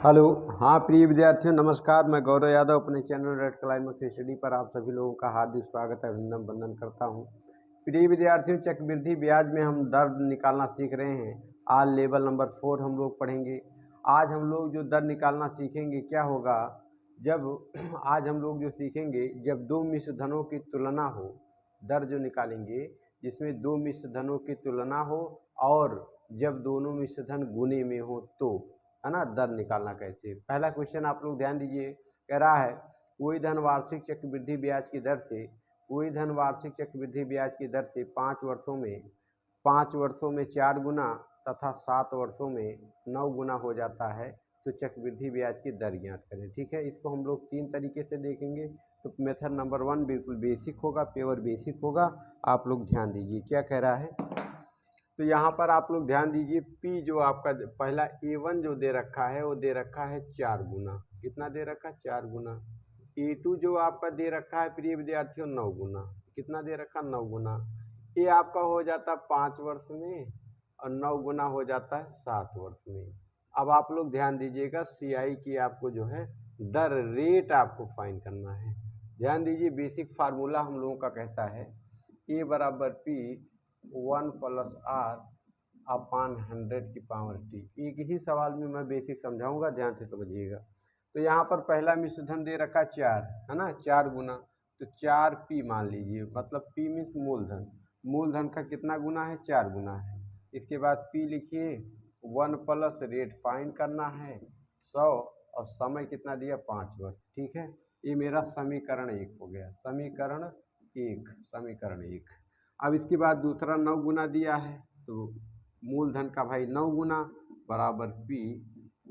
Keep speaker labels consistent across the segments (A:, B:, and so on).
A: Hello. हाँ प्रिय विद्यार्थियों, नमस्कार। मैं गौरव यादव अपने चैनल रेड क्लाइमेक्स स्टडी पर आप सभी लोगों का हार्दिक स्वागत है, अभिनंदन वंदन करता हूँ। प्रिय विद्यार्थियों, चक्रवृद्धि ब्याज में हम दर निकालना सीख रहे हैं। आज लेवल नंबर 4 हम लोग पढ़ेंगे। आज हम लोग जो दर निकालना सीखेंगे क्या होगा, जब आज हम लोग जो सीखेंगे, जब दो मिश्र धनों की तुलना हो, दर जो निकालेंगे जिसमें दो मिश्र धनों की तुलना हो और जब दोनों मिश्र धन गुने में हो तो, है ना, दर निकालना कैसे। पहला क्वेश्चन आप लोग ध्यान दीजिए। कह रहा है कोई धन वार्षिक चक्रवृद्धि ब्याज की दर से, कोई धन वार्षिक चक्रवृद्धि ब्याज की दर से 5 वर्षों में 4 गुना तथा 7 वर्षों में 9 गुना हो जाता है, तो चक्रवृद्धि ब्याज की दर ज्ञात करें। ठीक है, इसको हम लोग 3 तरीके से देखेंगे। तो मेथड नंबर 1 बिल्कुल बेसिक होगा, प्योर बेसिक होगा। आप लोग ध्यान दीजिए क्या कह रहा है। तो यहाँ पर आप लोग ध्यान दीजिए, P जो आपका पहला A1 जो दे रखा है वो दे रखा है 4 गुना। कितना दे रखा है? 4 गुना। A2 जो आपका दे रखा है प्रिय विद्यार्थियों 9 गुना। कितना दे रखा? 9 गुना। ये आपका हो जाता है 5 वर्ष में और 9 गुना हो जाता है 7 वर्ष में। अब आप लोग ध्यान दीजिएगा, CI की आपको जो है दर रेट आपको फाइंड करना है। ध्यान दीजिए, बेसिक फार्मूला हम लोगों का कहता है A बराबर P 1 प्लस आर अपान 100 की पावर टी। एक ही सवाल में मैं बेसिक समझाऊंगा, ध्यान से समझिएगा। तो यहाँ पर पहला मिश्र धन दे रखा 4, है ना, 4 गुना। तो 4P मान लीजिए, मतलब P मीन्स मूलधन। मूलधन का कितना गुना है? 4 गुना है। इसके बाद P लिखिए 1 प्लस रेट फाइंड करना है 100 और समय कितना दिया? 5 वर्ष। ठीक है, ये मेरा समीकरण 1 हो गया। समीकरण 1। अब इसके बाद दूसरा 9 गुना दिया है, तो मूलधन का भाई 9 गुना बराबर P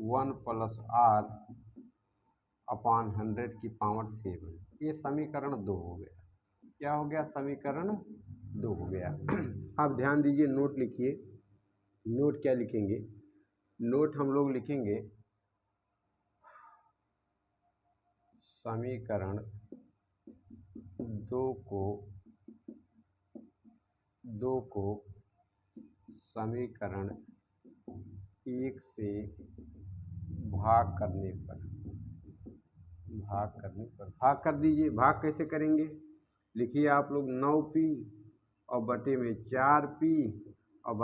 A: 1 प्लस आर अपान 100 की पावर 7। ये समीकरण 2 हो गया। क्या हो गया? समीकरण 2 हो गया। अब ध्यान दीजिए, नोट लिखिए। नोट क्या लिखेंगे? नोट हम लोग लिखेंगे समीकरण 2 को समीकरण 1 से भाग कर दीजिए। भाग कैसे करेंगे? लिखिए आप लोग 9P और बटे में 4P और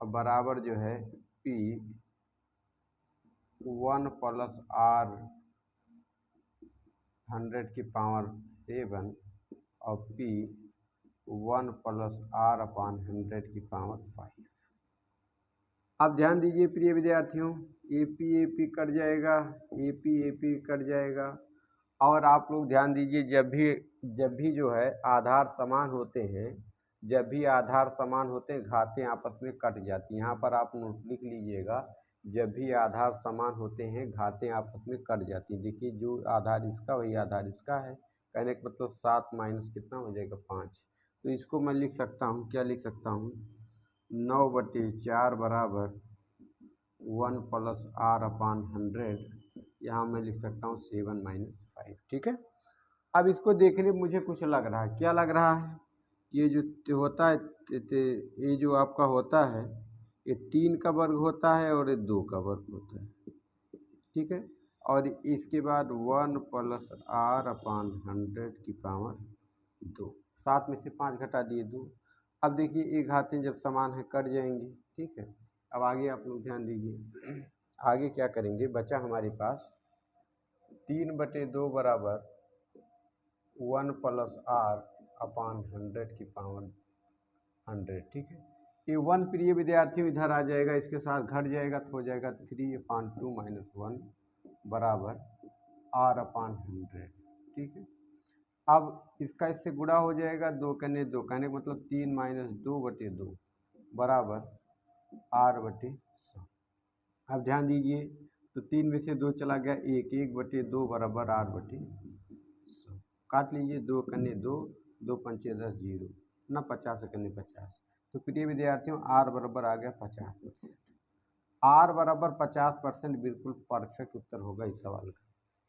A: बराबर जो है P 1 प्लस आर 100 की पावर 7 और P 1 प्लस आर अपान 100 की पावर 5। अब ध्यान दीजिए प्रिय विद्यार्थियों, AP कट जाएगा, AP कट जाएगा। और आप लोग ध्यान दीजिए, जब भी जो है आधार समान होते हैं, घातें आपस में कट जाती हैं। यहाँ पर आप नोट लिख लीजिएगा, जब भी आधार समान होते हैं घातें आपस में कट जाती हैं। देखिए, जो आधार इसका वही आधार इसका है। कहने का मतलब 7 माइनस कितना हो जाएगा? 5। तो इसको मैं लिख सकता हूँ, क्या लिख सकता हूँ? 9/4 बराबर 1 प्लस आर अपान 100। यहाँ मैं लिख सकता हूँ 7 माइनस 5। ठीक है, अब इसको देखने में मुझे कुछ लग रहा है। क्या लग रहा है? ये जो होता है, ये जो आपका होता है, ये 3 का वर्ग होता है और ये 2 का वर्ग होता है। ठीक है, और इसके बाद 1 प्लस आर अपान 100 की पावर 2। 7 में से 5 घटा दिए 2। अब देखिए, ये घातें जब समान है कट जाएंगी। ठीक है, अब आगे आप लोग ध्यान दीजिए। आगे क्या करेंगे? बचा हमारे पास 3/2 बराबर 1 प्लस आर अपान 100 की पावर 100। ठीक है, ये 1 प्रिय विद्यार्थियों इधर आ जाएगा, इसके साथ घट जाएगा तो हो जाएगा 3/2 माइनस 1 बराबर आर अपान 100। ठीक है, अब इसका इससे गुणा हो जाएगा, 2 कने 2 कहने का मतलब 3 माइनस 2/2 बराबर R/100। अब ध्यान दीजिए, तो 3 में से 2 चला गया, 1/2 बराबर R/100। काट लीजिए, 2 कने 2, 2 पंचे 10, 0 ना, 50 कने 50। तो प्रिय विद्यार्थियों R बराबर आ गया 50%। R बराबर 50% बिल्कुल परफेक्ट उत्तर होगा इस सवाल का।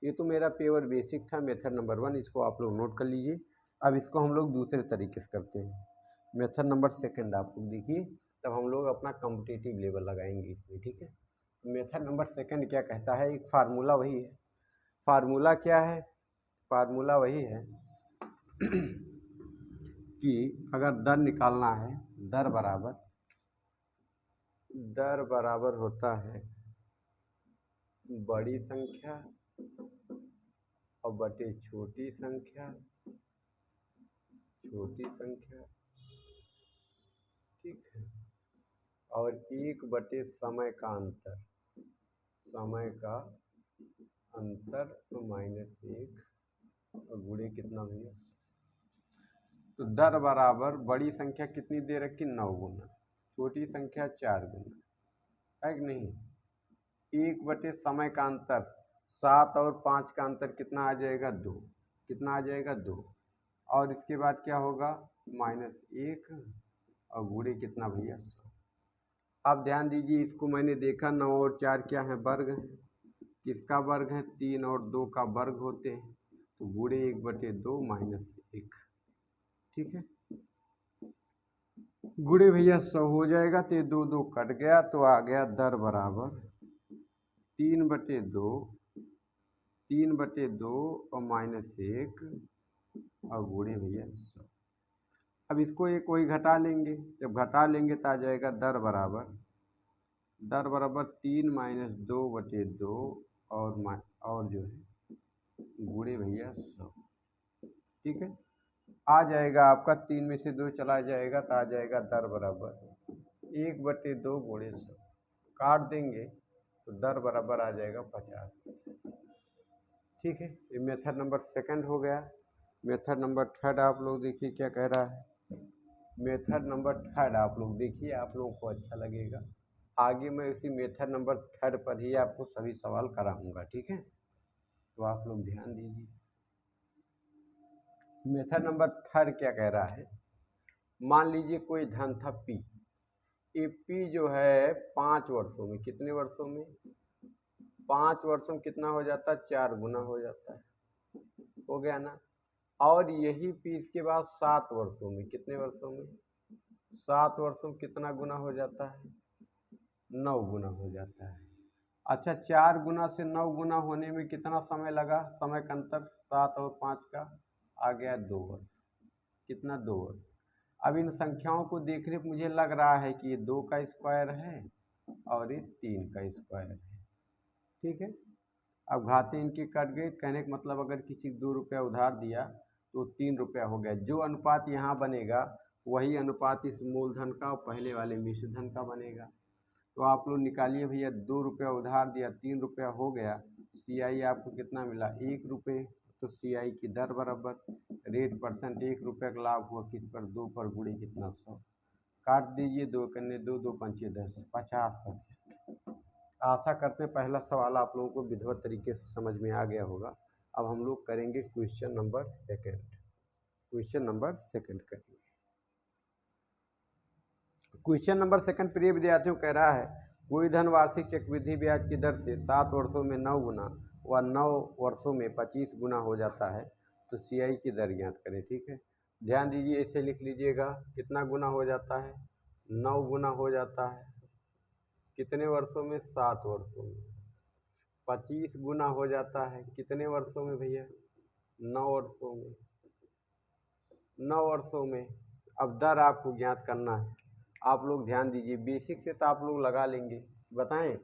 A: ये तो मेरा पेवर बेसिक था, मेथड नंबर 1, इसको आप लोग नोट कर लीजिए। अब इसको हम लोग दूसरे तरीके से करते हैं। मेथड नंबर 2 आप लोग देखिए, तब हम लोग अपना कॉम्पिटिटिव लेवल लगाएंगे इसमें। ठीक है, मेथड नंबर सेकंड क्या कहता है, एक फार्मूला वही है। फार्मूला क्या है? फार्मूला वही है कि अगर दर निकालना है, दर बराबर होता है बड़ी संख्या और बटे छोटी संख्या, ठीक है, और 1 बटे समय का अंतर तो -1 और गुणे कितना भैया, तो दर बराबर बड़ी संख्या कितनी दे रखी, 9 गुना, छोटी संख्या 4 गुना, है कि नहीं। 1 बटे समय का अंतर, 7 और 5 का अंतर कितना आ जाएगा, 2, कितना आ जाएगा 2, और इसके बाद क्या होगा -1 और गुणे कितना भैया 100। अब ध्यान दीजिए, इसको मैंने देखा 9 और 4 क्या है, वर्ग है, किसका वर्ग है, 3 और 2 का वर्ग होते हैं, तो गुणे 1/2 -1, ठीक है, गुणे भैया 100 हो जाएगा, तो 2 2 कट गया, तो आ गया दर बराबर 3/2 और -1 और गुणे भैया 100। अब इसको एक वही घटा लेंगे, जब घटा लेंगे तो आ जाएगा दर बराबर 3 - 2/2 और जो है गुणे भैया 100, ठीक है। आ जाएगा आपका 3 में से 2 चला जाएगा तो आ जाएगा दर बराबर 1/2 गुणे 100, काट देंगे तो दर बराबर आ जाएगा 50%, ठीक है। ये मेथड नंबर सेकंड हो गया। मेथड नंबर थर्ड आप लोग देखिए क्या कह रहा है। मेथड नंबर थर्ड आप लोग देखिए, आप लोगों को अच्छा लगेगा। आगे मैं इसी मेथड नंबर थर्ड पर ही आपको सभी सवाल कराऊंगा, ठीक है, तो आप लोग ध्यान दीजिए। मेथड नंबर थर्ड क्या कह रहा है, मान लीजिए कोई धन था P, ये P जो है 5 वर्षों में, कितने वर्षों में, 5 वर्षों में कितना हो जाता है, 4 गुना हो जाता है, हो गया ना। और यही P इसके बाद 7 वर्षों में, कितने वर्षों में, 7 वर्षों में कितना गुना हो जाता है, 9 गुना हो जाता है। अच्छा, 4 गुना से 9 गुना होने में कितना समय लगा, समय का अंतर 7 और 5 का आ गया 2 वर्ष, कितना 2 वर्ष। अब इन संख्याओं को देखने पर मुझे लग रहा है कि ये 2 का स्क्वायर है और ये 3 का स्क्वायर है, ठीक है। अब घातें इनकी कट गई, कहने का मतलब अगर किसी को 2 रुपया उधार दिया तो 3 रुपया हो गया। जो अनुपात यहाँ बनेगा वही अनुपात इस मूलधन का और पहले वाले मिश्र धन का बनेगा। तो आप लोग निकालिए भैया, 2 रुपया उधार दिया, 3 रुपया हो गया, CI आपको कितना मिला, 1 रुपये, तो CI की दर बराबर रेट परसेंट 1 रुपये का लाभ हुआ किस पर, 2 पर, गुणे कितना 100, काट दीजिए, 2 कन्ने 2, 2 पंचे 10, 50%। आशा करते हैं पहला सवाल आप लोगों को विधिवत तरीके से समझ में आ गया होगा। अब हम लोग करेंगे क्वेश्चन नंबर सेकंड करेंगे। क्वेश्चन नंबर सेकंड प्रिय विद्यार्थियों कह रहा है, कोई धन वार्षिक चक्रवृद्धि ब्याज की दर से 7 वर्षों में 9 गुना व 9 वर्षों में 25 गुना हो जाता है, तो CI की दर ज्ञात करें, ठीक है। ध्यान दीजिए, इसे लिख लीजिएगा, कितना गुना हो जाता है, 9 गुना हो जाता है, कितने वर्षों में, 7 वर्षों में। 25 गुना हो जाता है कितने वर्षों में भैया, 9 वर्षों में, 9 वर्षों में। अब दर आपको ज्ञात करना है। आप लोग ध्यान दीजिए, बेसिक से तो आप लोग लगा लेंगे, बताएं,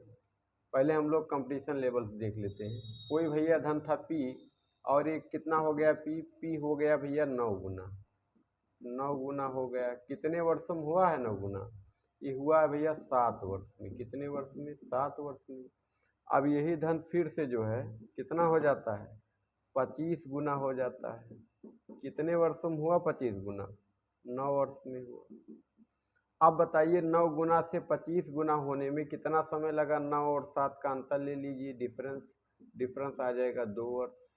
A: पहले हम लोग कंपटीशन लेवल देख लेते हैं। कोई भैया धन था P और एक कितना हो गया P हो गया भैया 9 गुना, 9 गुना हो गया, कितने वर्षों में हुआ है 9 गुना, ये हुआ है भैया 7 वर्ष में, कितने वर्ष में, 7 वर्ष में। अब यही धन फिर से जो है कितना हो जाता है, 25 गुना हो जाता है, कितने वर्षों में हुआ 25 गुना, 9 वर्ष में हुआ। अब बताइए 9 गुना से 25 गुना होने में कितना समय लगा, 9 और 7 का अंतर ले लीजिए, डिफरेंस आ जाएगा 2 वर्ष।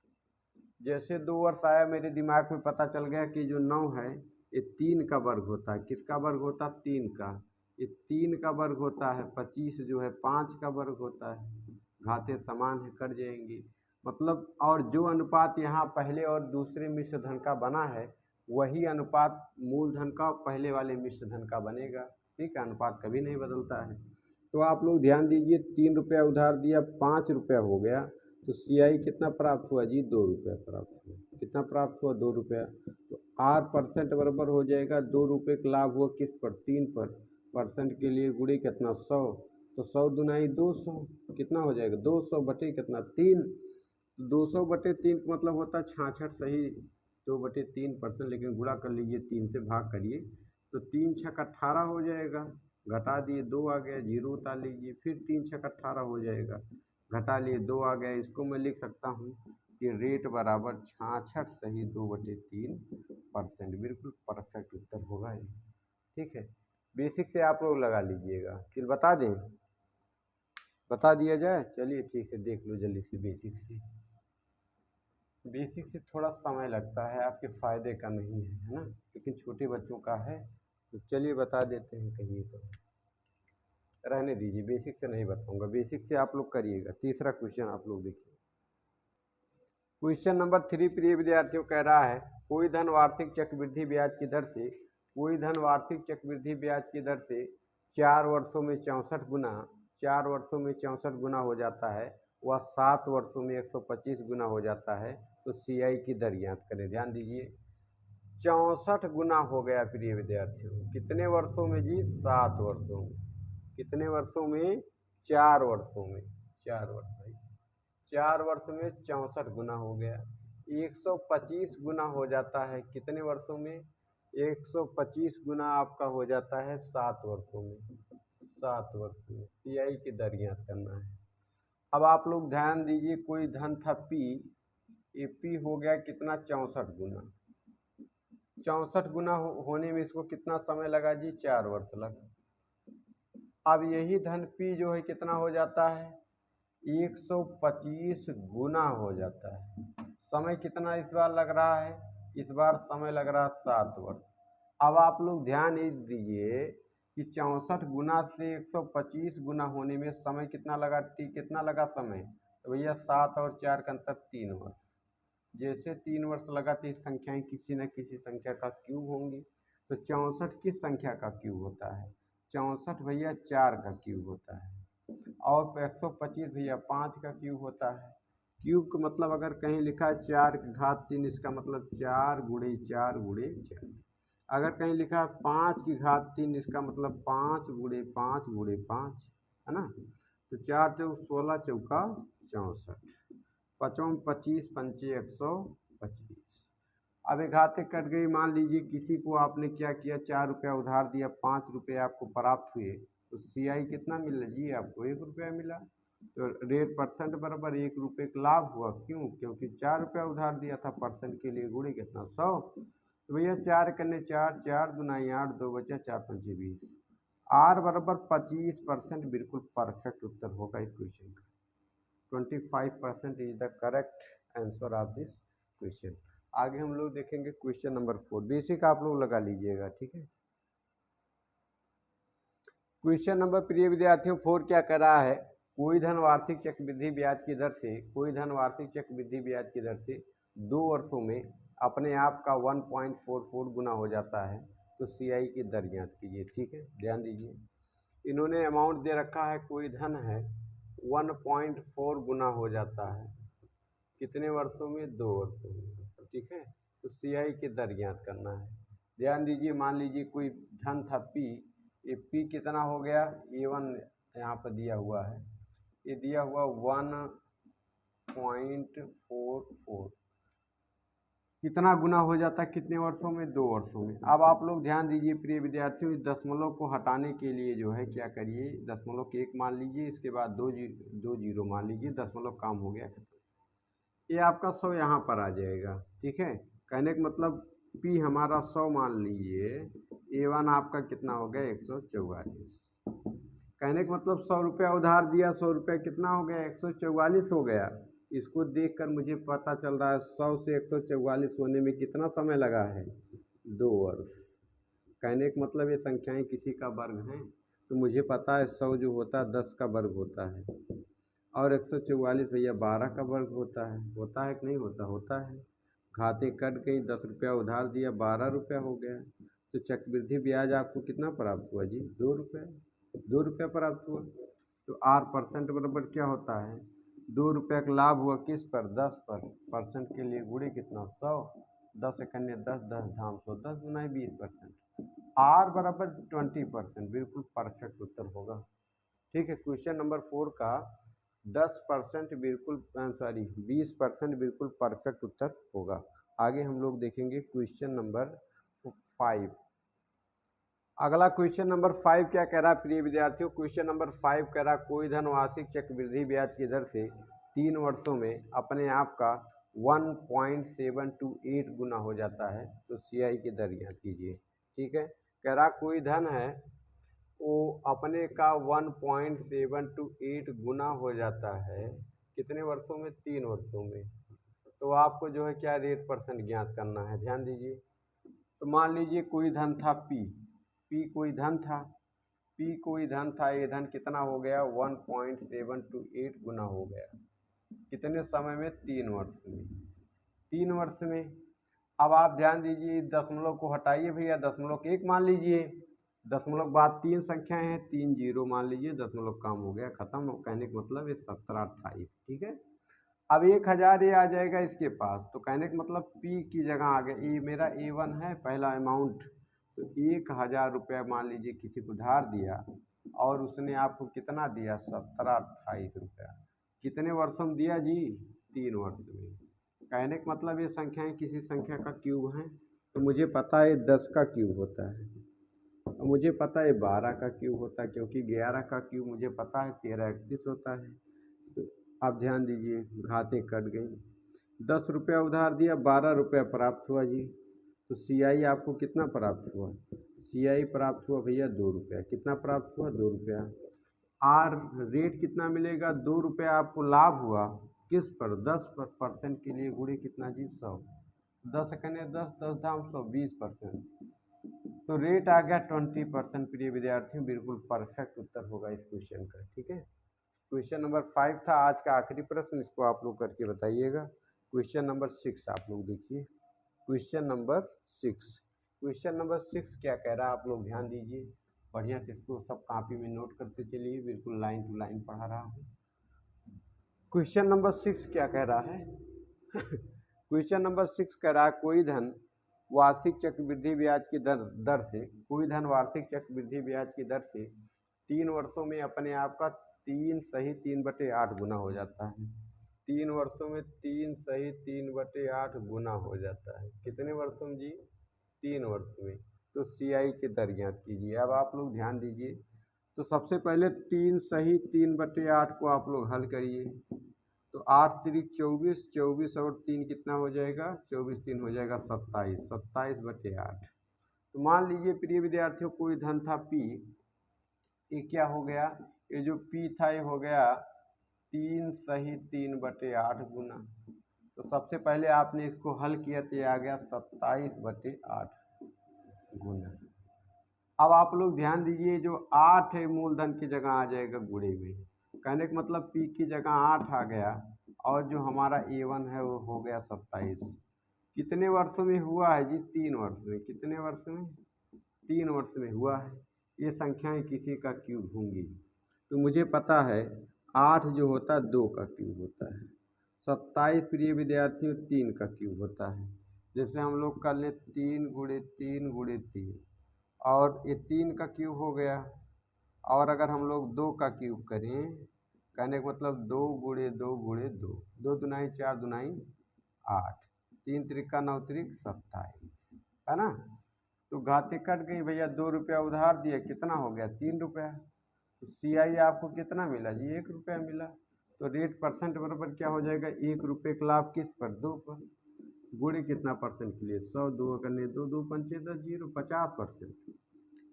A: जैसे 2 वर्ष आया, मेरे दिमाग में पता चल गया कि जो 9 है ये 3 का वर्ग होता है, किसका वर्ग होता है, 3 का, ये 3 का वर्ग होता है, 25 जो है 5 का वर्ग होता है, घातें समान है, कट जाएंगी, मतलब। और जो अनुपात यहाँ पहले और दूसरे मिश्र धन का बना है वही अनुपात मूलधन का पहले वाले मिश्र धन का बनेगा, ठीक है, अनुपात कभी नहीं बदलता है। तो आप लोग ध्यान दीजिए, 3 रुपया उधार दिया, 5 रुपया हो गया, तो CI कितना प्राप्त हुआ जी? 2 रुपया प्राप्त हुआ। कितना प्राप्त हुआ? 2 रुपया। तो R% बराबर हो जाएगा 2 रुपये का लाभ हुआ किस पर? 3 पर। परसेंट के लिए गुणे कितना? 100। तो 100 दुनाई 200, कितना हो जाएगा? 200 बटे कितना? 3। तो 200 बटे 3 का मतलब होता है 66, सही 2/3%, लेकिन गुणा कर लीजिए, 3 से भाग करिए, तो 3 छक 18 हो जाएगा। घटा दिए 2 आ गया, 0 उतार लीजिए, फिर 3 छक 18 हो जाएगा। घटा लिए 2 आ गया। इसको मैं लिख सकता हूँ कि रेट बराबर 66 सही 2/3%। बिल्कुल परफेक्ट उत्तर होगा ये। ठीक है, बेसिक से आप लोग लगा लीजिएगा। फिर बता दें, बता दिया जाए? चलिए ठीक है, देख लो जल्दी से बेसिक से। बेसिक से थोड़ा समय लगता है, आपके फ़ायदे का नहीं है ना, लेकिन छोटे बच्चों का है। तो चलिए बता देते हैं, कहिए तो। रहने दीजिए, बेसिक से नहीं बताऊंगा, बेसिक से आप लोग करिएगा। तीसरा क्वेश्चन आप लोग देखिए। क्वेश्चन नंबर 3 प्रिय विद्यार्थियों कह रहा है, कोई धन वार्षिक चक्रवृद्धि ब्याज की दर से, कोई धन वार्षिक चक्रवृद्धि ब्याज की दर से 4 वर्षों में 64 गुना, 4 वर्षों में 64 गुना हो जाता है, वह 7 वर्षों में 125 गुना हो जाता है, तो CI की दर ज्ञात करें। ध्यान दीजिए, 64 गुना हो गया प्रिय विद्यार्थियों, कितने वर्षों में जी? 7 वर्षों में। कितने वर्षों में? 4 वर्षों में। 4 वर्ष भाई, 4 वर्ष में 64 गुना हो गया। 125 गुना हो जाता है कितने वर्षों में? 125 गुना आपका हो जाता है 7 वर्षों में। 7 वर्ष में CI की दर ज्ञात करना है। अब आप लोग ध्यान दीजिए, कोई धन था P, ये P हो गया कितना? 64 गुना। 64 गुना होने में इसको कितना समय लगा जी? 4 वर्ष लगा। अब यही धन P जो है कितना हो जाता है? 125 गुना हो जाता है। समय कितना इस बार लग रहा है? इस बार समय लग रहा है 7 वर्ष। अब आप लोग ध्यान दीजिए कि 64 गुना से 125 गुना होने में समय कितना लगा? कितना लगा समय? तो भैया 7 और 4 का अंतर 3 वर्ष। जैसे 3 वर्ष लगा तो संख्याएं किसी न किसी संख्या का क्यूब होंगी। तो 64 किस संख्या का क्यूब होता है? 64 भैया 4 का क्यूब होता है, और 125 भैया 5 का क्यूब होता है। क्यूब का मतलब अगर कहीं लिखा है 4 की घात 3, इसका मतलब 4 गुणे 4 गुणे 4। अगर कहीं लिखा है 5 की घात 3, इसका मतलब 5 गुणे 5 गुणे 5, है ना। तो 4 चौक 16, चौका 64, 5 25 पंचे 125। अब एक घाते कट गई। मान लीजिए किसी को आपने क्या किया, 4 रुपया उधार दिया, 5 रुपये आपको प्राप्त हुए, तो CI कितना मिला जी? आपको 1 रुपया मिला। तो रेट परसेंट बराबर 1 रुपये का लाभ हुआ। क्यों? क्योंकि 4 रुपया उधार दिया था, परसेंट के लिए गुणे कितना? 100। तो भैया 4 करने 4, 4 दुनाई 8, 2 बचा 4 पंचे 20। R बराबर 25%। बिल्कुल परफेक्ट उत्तर होगा इस क्वेश्चन का। 25% is the correct answer of this question. आगे हम लोग देखेंगे क्वेश्चन नंबर 4। बेसिक आप लोग लगा लीजिएगा, ठीक है। क्वेश्चन नंबर प्रिय विद्यार्थियों 4 क्या कर रहा है, कोई धन वार्षिक चक्रवृद्धि ब्याज की दर से, कोई धन वार्षिक चक्रवृद्धि ब्याज की दर से 2 वर्षों में अपने आप का 1.44 गुना हो जाता है, तो CI की दर ज्ञात कीजिए। ठीक है, ध्यान दीजिए, इन्होंने अमाउंट दे रखा है, कोई धन है 1.4 गुना हो जाता है, कितने वर्षों में? 2 वर्षों में। ठीक है, तो CI की दर ज्ञात करना है। ध्यान दीजिए, मान लीजिए कोई धन था P, ये P कितना हो गया? A1 यहाँ पर दिया हुआ है, ये दिया हुआ 1.44, कितना गुना हो जाता है कितने वर्षों में? 2 वर्षों में। अब आप लोग ध्यान दीजिए प्रिय विद्यार्थियों, इस दशमलव को हटाने के लिए जो है क्या करिए, दशमलव के 1 मान लीजिए, इसके बाद 2 जीरो मान लीजिए, दशमलव काम हो गया, ये आपका 100 यहाँ पर आ जाएगा। ठीक है, कहने का मतलब P हमारा 100 मान लीजिए, A1 आपका कितना हो गया? 144। कहने का मतलब 100 रुपया उधार दिया, 100 रुपया कितना हो गया? 144 हो गया। इसको देखकर मुझे पता चल रहा है 100 से 144 होने में कितना समय लगा है? 2 वर्ष। कहने का मतलब ये संख्याएं किसी का वर्ग हैं, तो मुझे पता है 100 जो होता है 10 का वर्ग होता है, और 144 भैया 12 का वर्ग होता है कि नहीं होता? होता है। खाते कट गई, 10 रुपया उधार दिया, 12 रुपया हो गया। तो चक्रवृद्धि ब्याज आपको कितना प्राप्त हुआ जी? 2 रुपया। 2 रुपया प्राप्त हुआ। तो आर परसेंट बराबर क्या होता है, 2 रुपये का लाभ हुआ किस पर, 10 पर, परसेंट के लिए गुणे कितना 100, 10 एकन्या 10, 10 धाम 100, 10 गुना 20%, आर बराबर 20%, बिल्कुल परफेक्ट उत्तर होगा। ठीक है, क्वेश्चन नंबर 4 का 10% बिल्कुल सॉरी 20% बिल्कुल परफेक्ट उत्तर होगा। आगे हम लोग देखेंगे क्वेश्चन नंबर 5। अगला क्वेश्चन नंबर 5 क्या कह रहा है प्रिय विद्यार्थियों, क्वेश्चन नंबर 5 कह रहा कोई धन वार्षिक चक्रवृद्धि ब्याज की दर से 3 वर्षों में अपने आप का 1.728 गुना हो जाता है, तो सीआई की दर ज्ञात कीजिए। ठीक है, कह रहा कोई धन है वो अपने का 1.728 गुना हो जाता है, कितने वर्षों में, 3 वर्षों में। तो आपको जो है क्या रेट परसेंट ज्ञात करना है, ध्यान दीजिए। तो मान लीजिए कोई धन था पी कोई धन था, ये धन कितना हो गया, 1.728 गुना हो गया, कितने समय में, 3 वर्ष में, 3 वर्ष में। अब आप ध्यान दीजिए, दशमलव को हटाइए भैया, दशमलव के 1 मान लीजिए, दशमलव बाद 3 संख्याएं हैं, 3 जीरो मान लीजिए, दशमलव काम हो गया, खत्म। कहने का मतलब ये 1728। ठीक है, अब 1000 ये आ जाएगा इसके पास, तो कहने का मतलब पी की जगह आ गया, ये मेरा A1 है पहला अमाउंट, तो 1000 रुपया मान लीजिए किसी को उधार दिया और उसने आपको कितना दिया, 1728 रुपया, कितने वर्षों में दिया जी, 3 वर्ष में। कहने का मतलब ये संख्याएं किसी संख्या का क्यूब हैं, तो मुझे पता है 10 का क्यूब होता है, और मुझे पता है 12 का क्यूब होता है, क्योंकि 11 का क्यूब मुझे पता है 1331 होता है। तो आप ध्यान दीजिए, घातें कट गई, 10 रुपया उधार दिया, 12 रुपया प्राप्त हुआ जी, तो सीआई आपको कितना प्राप्त हुआ, सीआई प्राप्त हुआ भैया 2 रुपया, कितना प्राप्त हुआ, 2 रुपया। आर रेट कितना मिलेगा, 2 रुपया आपको लाभ हुआ, किस पर, 10% के लिए गुणे कितना जी, 100, 10 एकन्या 10, 10 धाम 100, 20%, तो रेट आ गया 20%। प्रिय विद्यार्थियों बिल्कुल परफेक्ट उत्तर होगा इस क्वेश्चन का। ठीक है, क्वेश्चन नंबर 5 था आज का आखिरी प्रश्न, इसको आप लोग करके बताइएगा। क्वेश्चन नंबर 6 आप लोग देखिए, क्वेश्चन नंबर 6, क्वेश्चन नंबर 6 क्या कह रहा है, आप लोग ध्यान दीजिए, बढ़िया से इसको सब कॉपी में नोट करते चलिए, बिल्कुल लाइन टू लाइन पढ़ा रहा हूँ। क्वेश्चन नंबर 6 क्या कह रहा है क्वेश्चन नंबर 6 कह रहा है कोई धन वार्षिक चक्रवृद्धि ब्याज की दर से, कोई धन वार्षिक चक्रवृद्धि ब्याज की दर से 3 वर्षों में अपने आप का 3 सही 3/8 गुना हो जाता है, 3 वर्षों में 3 सही 3/8 गुना हो जाता है, कितने वर्षों में जी, 3 वर्ष में। तो सीआई की दर ज्ञात कीजिए। अब आप लोग ध्यान दीजिए, तो सबसे पहले 3 सही 3/8 को आप लोग हल करिए, तो 8 3 24, 24 और 3 कितना हो जाएगा, 24 3 हो जाएगा 27, 27/8। तो मान लीजिए प्रिय विद्यार्थियों कोई धन था पी, ये क्या हो गया, ये जो पी था ये हो गया 3 सही 3/8 गुना, तो सबसे पहले आपने इसको हल किया तो ये आ गया 27/8 गुना। अब आप लोग ध्यान दीजिए, जो 8 है मूलधन की जगह आ जाएगा गुणे में, कहने का मतलब पी की जगह 8 आ गया, और जो हमारा A1 है वो हो गया 27, कितने वर्षों में हुआ है जी, 3 वर्ष में, कितने वर्ष में, 3 वर्ष में हुआ है। ये संख्याएं किसी का क्यूब होंगी, तो मुझे पता है 8 जो होता है 2 का क्यूब होता है, 27 प्रिय विद्यार्थियों 3 का क्यूब होता है। जैसे हम लोग कर लें 3 गुणे 3 गुणे 3, और ये 3 का क्यूब हो गया, और अगर हम लोग 2 का क्यूब करें, कहने का मतलब 2 गुणे 2 गुणे 2, 2 दुनाई 4 दुनाई 8, 3 त्रिका 9 त्रिक 27, है ना। तो घाते कट गई भैया, 2 रुपया उधार दिया, कितना हो गया, 3 रुपया, तो सीआई आपको कितना मिला जी, 1 रुपया मिला। तो रेट परसेंट बराबर क्या हो जाएगा, 1 रुपये का लाभ किस पर, 2 पर, गुणे कितना परसेंट के लिए, 100, 2 करने 2 2 पंचे 10, 0, 50%,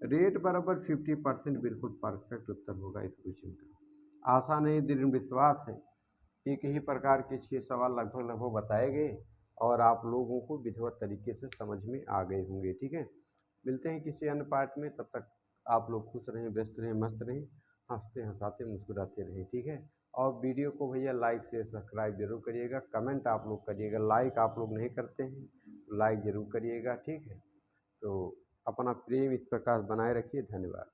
A: रेट बराबर 50%, बिल्कुल परफेक्ट उत्तर होगा इस क्वेश्चन का। आशा नहीं दृढ़ विश्वास है, एक ही प्रकार के 6 सवाल लगभग बताए गए और आप लोगों को विधिवत तरीके से समझ में आ गए होंगे। ठीक है, मिलते हैं किसी अन्य पार्ट में, तब तक आप लोग खुश रहें, व्यस्त रहें, मस्त रहें, हंसते हंसाते मुस्कुराते रहें। ठीक है, और वीडियो को भैया लाइक से सब्सक्राइब जरूर करिएगा, कमेंट आप लोग करिएगा, लाइक आप लोग नहीं करते हैं तो लाइक ज़रूर करिएगा। ठीक है, तो अपना प्रेम इस प्रकार बनाए रखिए। धन्यवाद।